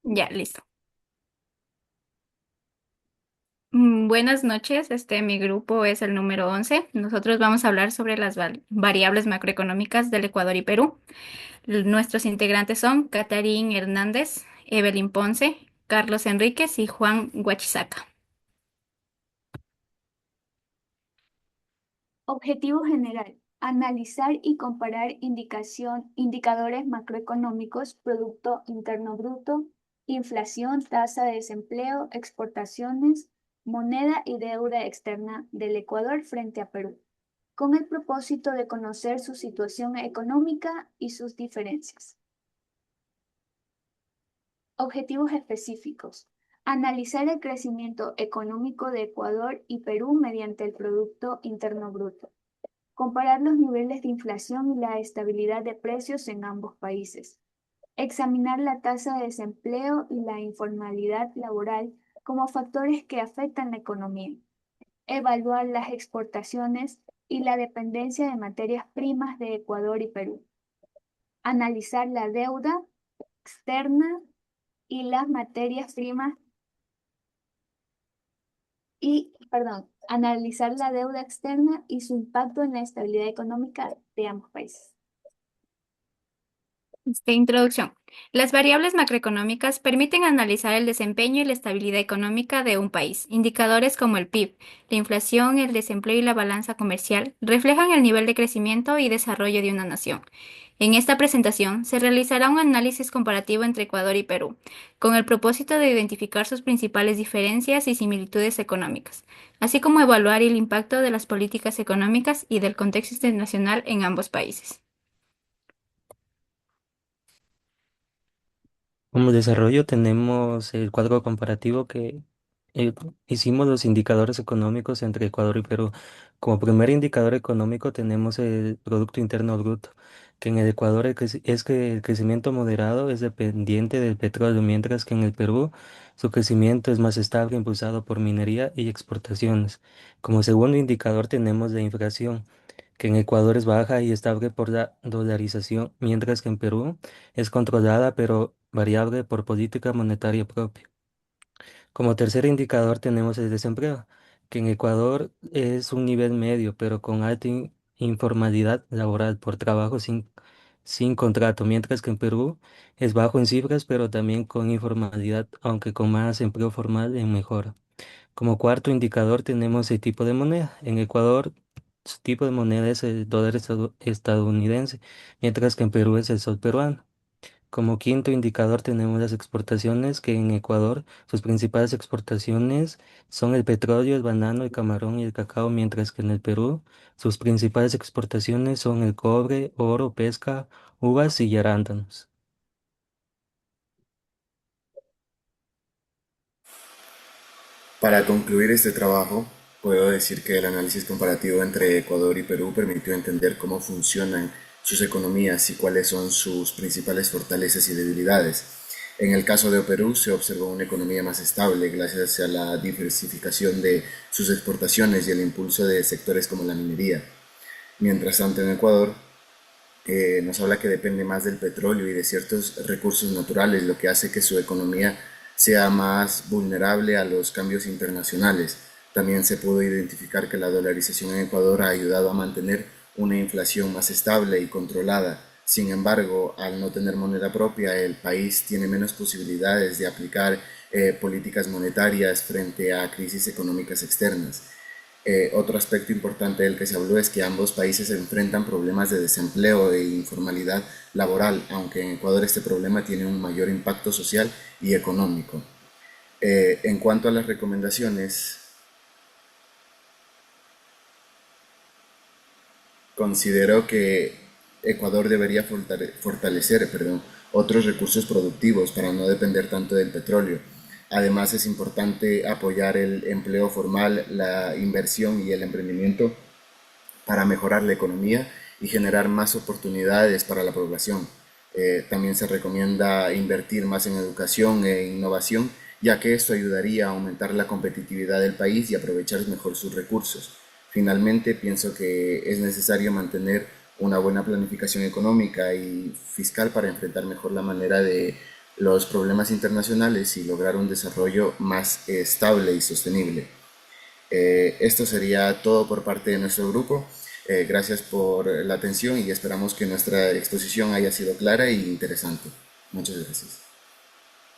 Ya, listo. Buenas noches, mi grupo es el número 11. Nosotros vamos a hablar sobre las variables macroeconómicas del Ecuador y Perú. Nuestros integrantes son Catarín Hernández, Evelyn Ponce, Carlos Enríquez y Juan Huachizaca. Objetivo general: analizar y comparar indicadores macroeconómicos, Producto Interno Bruto, inflación, tasa de desempleo, exportaciones, moneda y deuda externa del Ecuador frente a Perú, con el propósito de conocer su situación económica y sus diferencias. Objetivos específicos: analizar el crecimiento económico de Ecuador y Perú mediante el Producto Interno Bruto. Comparar los niveles de inflación y la estabilidad de precios en ambos países. Examinar la tasa de desempleo y la informalidad laboral como factores que afectan la economía. Evaluar las exportaciones y la dependencia de materias primas de Ecuador y Perú. Analizar la deuda externa y las materias primas analizar la deuda externa y su impacto en la estabilidad económica de ambos países. Introducción. Las variables macroeconómicas permiten analizar el desempeño y la estabilidad económica de un país. Indicadores como el PIB, la inflación, el desempleo y la balanza comercial reflejan el nivel de crecimiento y desarrollo de una nación. En esta presentación se realizará un análisis comparativo entre Ecuador y Perú, con el propósito de identificar sus principales diferencias y similitudes económicas, así como evaluar el impacto de las políticas económicas y del contexto internacional en ambos países. Como desarrollo tenemos el cuadro comparativo que eh, hicimos los indicadores económicos entre Ecuador y Perú. Como primer indicador económico tenemos el Producto Interno Bruto, que en el Ecuador es que el crecimiento moderado es dependiente del petróleo, mientras que en el Perú su crecimiento es más estable, impulsado por minería y exportaciones. Como segundo indicador tenemos la inflación, que en Ecuador es baja y estable por la dolarización, mientras que en Perú es controlada pero variable por política monetaria propia. Como tercer indicador tenemos el desempleo, que en Ecuador es un nivel medio, pero con alta informalidad laboral por trabajo sin contrato, mientras que en Perú es bajo en cifras, pero también con informalidad, aunque con más empleo formal en mejora. Como cuarto indicador tenemos el tipo de moneda. En Ecuador, su tipo de moneda es el dólar estadounidense, mientras que en Perú es el sol peruano. Como quinto indicador tenemos las exportaciones, que en Ecuador sus principales exportaciones son el petróleo, el banano, el camarón y el cacao, mientras que en el Perú sus principales exportaciones son el cobre, oro, pesca, uvas y arándanos. Para concluir este trabajo, puedo decir que el análisis comparativo entre Ecuador y Perú permitió entender cómo funcionan sus economías y cuáles son sus principales fortalezas y debilidades. En el caso de Perú se observó una economía más estable gracias a la diversificación de sus exportaciones y el impulso de sectores como la minería. Mientras tanto, en Ecuador nos habla que depende más del petróleo y de ciertos recursos naturales, lo que hace que su economía sea más vulnerable a los cambios internacionales. También se pudo identificar que la dolarización en Ecuador ha ayudado a mantener una inflación más estable y controlada. Sin embargo, al no tener moneda propia, el país tiene menos posibilidades de aplicar políticas monetarias frente a crisis económicas externas. Otro aspecto importante del que se habló es que ambos países enfrentan problemas de desempleo e informalidad laboral, aunque en Ecuador este problema tiene un mayor impacto social y económico. En cuanto a las recomendaciones, considero que Ecuador debería fortalecer, otros recursos productivos para no depender tanto del petróleo. Además, es importante apoyar el empleo formal, la inversión y el emprendimiento para mejorar la economía y generar más oportunidades para la población. También se recomienda invertir más en educación e innovación, ya que esto ayudaría a aumentar la competitividad del país y aprovechar mejor sus recursos. Finalmente, pienso que es necesario mantener una buena planificación económica y fiscal para enfrentar mejor la manera de los problemas internacionales y lograr un desarrollo más estable y sostenible. Esto sería todo por parte de nuestro grupo. Gracias por la atención y esperamos que nuestra exposición haya sido clara e interesante. Muchas gracias.